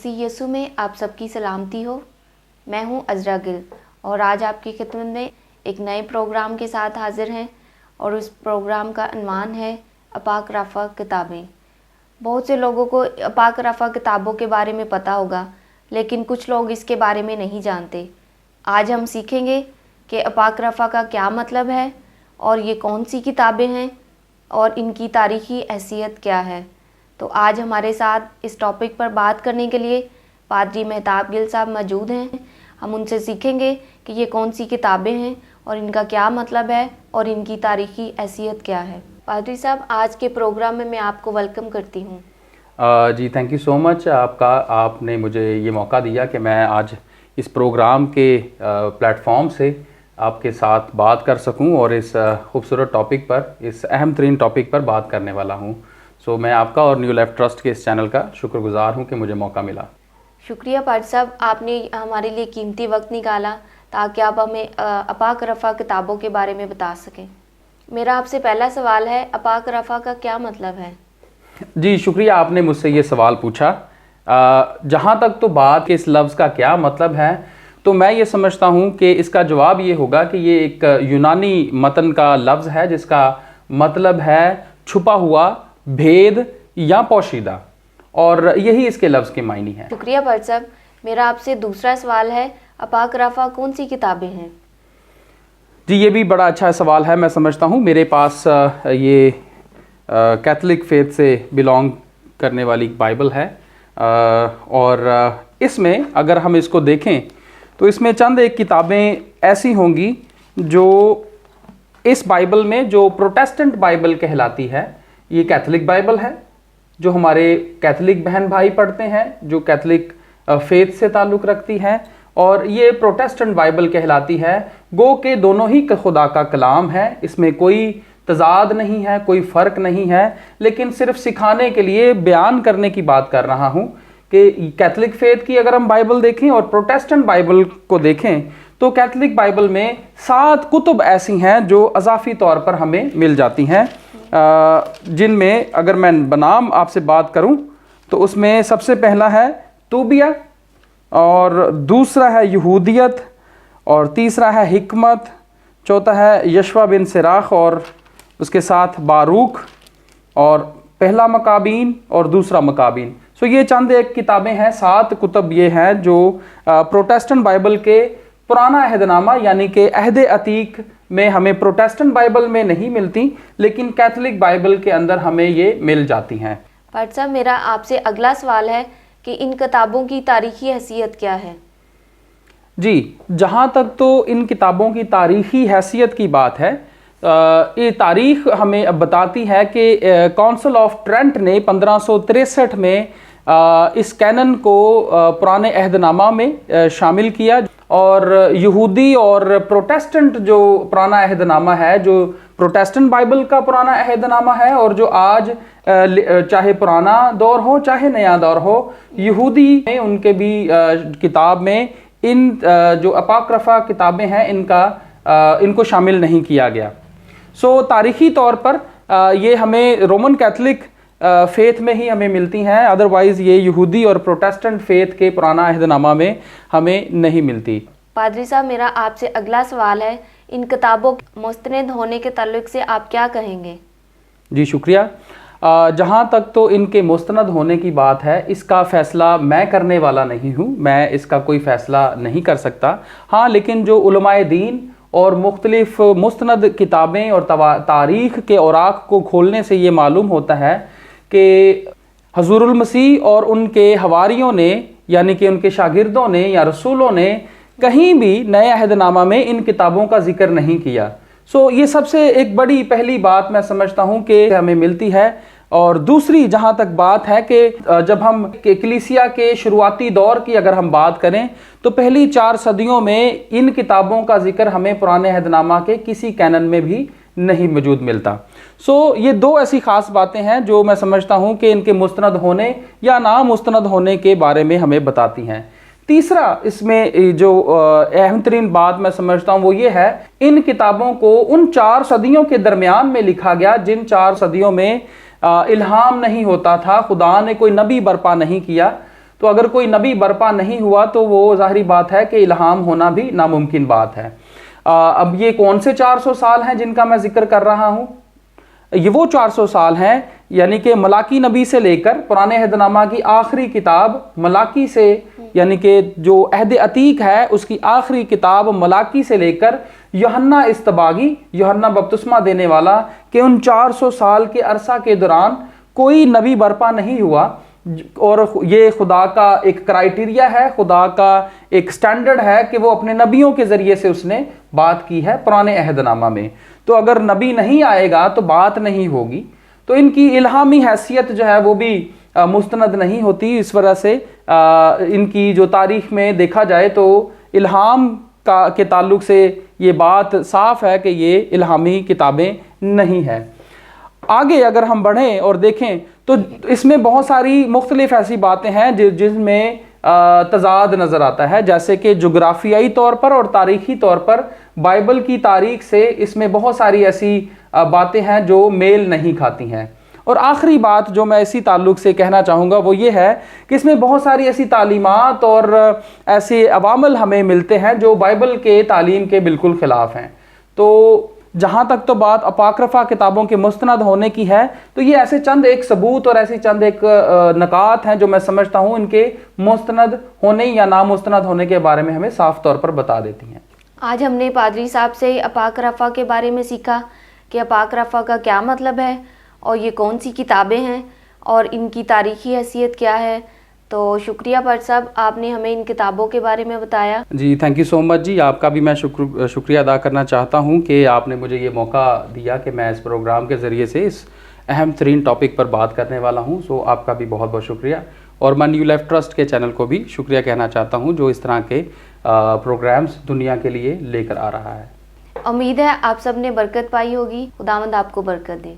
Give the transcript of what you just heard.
मसीह यीशु में आप सबकी सलामती हो। मैं हूं अज़रा गिल और आज आपकी खिदमत में एक नए प्रोग्राम के साथ हाजिर हैं और उस प्रोग्राम का उन्वान है अपाक रफ़ा किताबें। बहुत से लोगों को अपाक रफ़ा किताबों के बारे में पता होगा, लेकिन कुछ लोग इसके बारे में नहीं जानते। आज हम सीखेंगे कि अपाक रफ़ा का क्या मतलब है और ये कौन सी किताबें हैं और इनकी तारीख़ी हैसियत क्या है। तो आज हमारे साथ इस टॉपिक पर बात करने के लिए पादरी मेहताब गिल साहब मौजूद हैं। हम उनसे सीखेंगे कि ये कौन सी किताबें हैं और इनका क्या मतलब है और इनकी तारीख़ी हैसियत क्या है। पादरी साहब, आज के प्रोग्राम में मैं आपको वेलकम करती हूँ। जी थैंक यू सो मच। आपने मुझे ये मौका दिया कि मैं आज इस प्रोग्राम के प्लेटफॉर्म से आपके साथ बात कर सकूं और इस खूबसूरत टॉपिक पर, इस अहम तरीन टॉपिक पर बात करने वाला हूं। सो मैं आपका और न्यू लाइफ ट्रस्ट के इस चैनल का शुक्रगुजार हूं कि मुझे मौका मिला। शुक्रिया पादरी साहब, आपने हमारे लिए कीमती वक्त निकाला ताकि आप हमें अपाक रफ़ा किताबों के बारे में बता सकें। मेरा आपसे पहला सवाल है, अपाक रफ़ा का क्या मतलब है? जी शुक्रिया, आपने मुझसे ये सवाल पूछा। जहाँ तक तो बात कि इस लफ्ज़ का क्या मतलब है, तो मैं ये समझता हूँ कि इसका जवाब ये होगा कि ये एक यूनानी मतन का लफ्ज़ है जिसका मतलब है छुपा हुआ, भेद या पोशीदा, और यही इसके लफ्ज़ के मायने हैं। शुक्रिया पादरी साहब। मेरा आपसे दूसरा सवाल है, अपाक रफ़ा कौन सी किताबें हैं? जी ये भी बड़ा अच्छा सवाल है। मैं समझता हूँ मेरे पास ये कैथलिक फेथ से बिलोंग करने वाली बाइबल है और इसमें अगर हम इसको देखें तो इसमें चंद एक किताबें ऐसी होंगी जो इस बाइबल में, जो प्रोटेस्टेंट बाइबल कहलाती है, ये कैथलिक बाइबल है जो हमारे कैथलिक बहन भाई पढ़ते हैं, जो कैथलिक फेथ से ताल्लुक़ रखती हैं, और ये प्रोटेस्टेंट बाइबल कहलाती है। गो के दोनों ही खुदा का कलाम है, इसमें कोई तजाद नहीं है, कोई फ़र्क नहीं है, लेकिन सिर्फ सिखाने के लिए, बयान करने की बात कर रहा हूँ कि कैथलिक फेथ की अगर हम बाइबल देखें और प्रोटेस्टेंट बाइबल को देखें तो कैथलिक बाइबल में 7 कुतुब ऐसी हैं जो अज़ाफ़ी तौर पर हमें मिल जाती हैं, जिनमें अगर मैं बनाम आपसे बात करूं तो उसमें सबसे पहला है तूबिया, और दूसरा है यहूदियत, और तीसरा है हिकमत, चौथा है यशवा बिन सिराख, और उसके साथ बारूक, और पहला मकाबीन और दूसरा मकाबीन। सो ये चंद एक किताबें हैं, 7 कुतुब ये हैं जो प्रोटेस्टेंट बाइबल के पुराना अहदनामा यानी कि अहद अतीक में हमें प्रोटेस्टेंट बाइबल में नहीं मिलती, लेकिन कैथलिक बाइबल के अंदर हमें ये मिल जाती हैं। पादरी साहब, मेरा आपसे अगला सवाल है कि इन किताबों की तारीख़ी हैसियत क्या है? जी जहाँ तक तो इन किताबों की तारीख़ी हैसियत की बात है, ये तारीख़ हमें अब बताती है कि काउंसिल ऑफ ट्रेंट ने 1563 में इस कैनन को पुराने अहदनामा में शामिल किया, और यहूदी और प्रोटेस्टेंट जो पुराना अहदनामा है, जो प्रोटेस्टेंट बाइबल का पुराना अहदनामा है, और जो आज चाहे पुराना दौर हो चाहे नया दौर हो, यहूदी में उनके भी किताब में इन जो अपाक रफ़ा किताबें हैं इनको शामिल नहीं किया गया। सो तारीख़ी तौर पर ये हमें रोमन कैथलिक फेथ में ही हमें मिलती हैं, अदरवाइज़ ये यहूदी और प्रोटेस्टेंट फेथ के पुराना अहदनामा में हमें नहीं मिलती। पादरी साहब, मेरा आपसे अगला सवाल है, इन किताबों के मुस्तनद होने के ताल्लुक से आप क्या कहेंगे? जी शुक्रिया। जहाँ तक तो इनके मुस्तनद होने की बात है, इसका फ़ैसला मैं करने वाला नहीं हूँ, मैं इसका कोई फ़ैसला नहीं कर सकता। हाँ, लेकिन जो उलमाए दीन और मुख्तलिफ मुस्तनद किताबें और तारीख़ के औराक को खोलने से ये मालूम होता है कि हज़ूरुल मसीह और उनके हवारियों ने, यानी कि उनके शागिर्दों ने या रसूलों ने, कहीं भी नए अहदनामा में इन किताबों का जिक्र नहीं किया। सो ये सबसे एक बड़ी पहली बात मैं समझता हूँ कि हमें मिलती है। और दूसरी जहाँ तक बात है कि जब हम कलीसिया के शुरुआती दौर की अगर हम बात करें तो पहली 4 सदियों में इन किताबों का जिक्र हमें पुराने अहदनामा के किसी कैनन में भी नहीं मौजूद मिलता। सो ये 2 ऐसी ख़ास बातें हैं जो मैं समझता हूँ कि इनके मुस्तनद होने या ना मुस्तनद होने के बारे में हमें बताती हैं। तीसरा इसमें जो अहम तरीन बात मैं समझता हूँ वो ये है, इन किताबों को उन 4 सदियों के दरमियान में लिखा गया जिन 4 सदियों में इल्हाम नहीं होता था, खुदा ने कोई नबी बर्पा नहीं किया। تو اگر کوئی نبی برپا نہیں ہوا تو وہ ظاہری بات ہے کہ الہام ہونا بھی ناممکن بات ہے۔ اب یہ کون سے 400 سال ہیں جن کا میں ذکر کر رہا ہوں؟ یہ وہ 400 سال ہیں یعنی کہ ملاکی نبی سے لے کر پرانے عہد نامہ کی آخری کتاب ملاکی سے، یعنی کہ جو عہد عتیق ہے اس کی آخری کتاب ملاکی سے لے کر یوحنا استباغی، یوحنا بپتسمہ دینے والا، کہ ان 400 سال کے عرصہ کے دوران کوئی نبی برپا نہیں ہوا۔ اور یہ خدا کا ایک کرائیٹیریا ہے، خدا کا ایک سٹینڈرڈ ہے کہ وہ اپنے نبیوں کے ذریعے سے اس نے بات کی ہے پرانے عہد نامہ میں۔ تو اگر نبی نہیں آئے گا تو بات نہیں ہوگی، تو ان کی الہامی حیثیت جو ہے وہ بھی مستند نہیں ہوتی۔ اس وجہ سے ان کی جو تاریخ میں دیکھا جائے تو الہام کے تعلق سے یہ بات صاف ہے کہ یہ الہامی کتابیں نہیں ہیں۔ آگے اگر ہم بڑھیں اور دیکھیں تو اس میں بہت ساری مختلف ایسی باتیں ہیں جن میں تضاد نظر آتا ہے، جیسے کہ جغرافیائی طور پر اور تاریخی طور پر بائبل کی تاریخ سے اس میں بہت ساری ایسی باتیں ہیں جو میل نہیں کھاتی ہیں۔ اور آخری بات جو میں اسی تعلق سے کہنا چاہوں گا وہ یہ ہے کہ اس میں بہت ساری ایسی تعلیمات اور ایسے عوامل ہمیں ملتے ہیں جو بائبل کے تعلیم کے بالکل خلاف ہیں۔ تو جہاں تک تو بات اپاکرفا کتابوں کے مستند ہونے کی ہے تو یہ ایسے چند ایک ثبوت اور ایسی چند ایک نکات ہیں جو میں سمجھتا ہوں ان کے مستند ہونے یا نامستند ہونے کے بارے میں ہمیں صاف طور پر بتا دیتی ہیں۔ آج ہم نے پادری صاحب سے اپاکرفا کے بارے میں سیکھا کہ اپاکرفا کا کیا مطلب ہے اور یہ کون سی کتابیں ہیں اور ان کی تاریخی حیثیت کیا ہے۔ تو شکریہ پادری صاحب، آپ نے ہمیں ان کتابوں کے بارے میں بتایا۔ جی تھینک یو سو مچ جی، آپ کا بھی میں شکریہ ادا کرنا چاہتا ہوں کہ آپ نے مجھے یہ موقع دیا کہ میں اس پروگرام کے ذریعے سے اس اہم ترین ٹاپک پر بات کرنے والا ہوں۔ سو آپ کا بھی بہت بہت شکریہ، اور میں نیو لائف ٹرسٹ کے چینل کو بھی شکریہ کہنا چاہتا ہوں جو اس طرح کے پروگرامز دنیا کے لیے لے کر آ رہا ہے۔ امید ہے آپ سب نے برکت پائی ہوگی۔ خداوند آپ کو برکت دے۔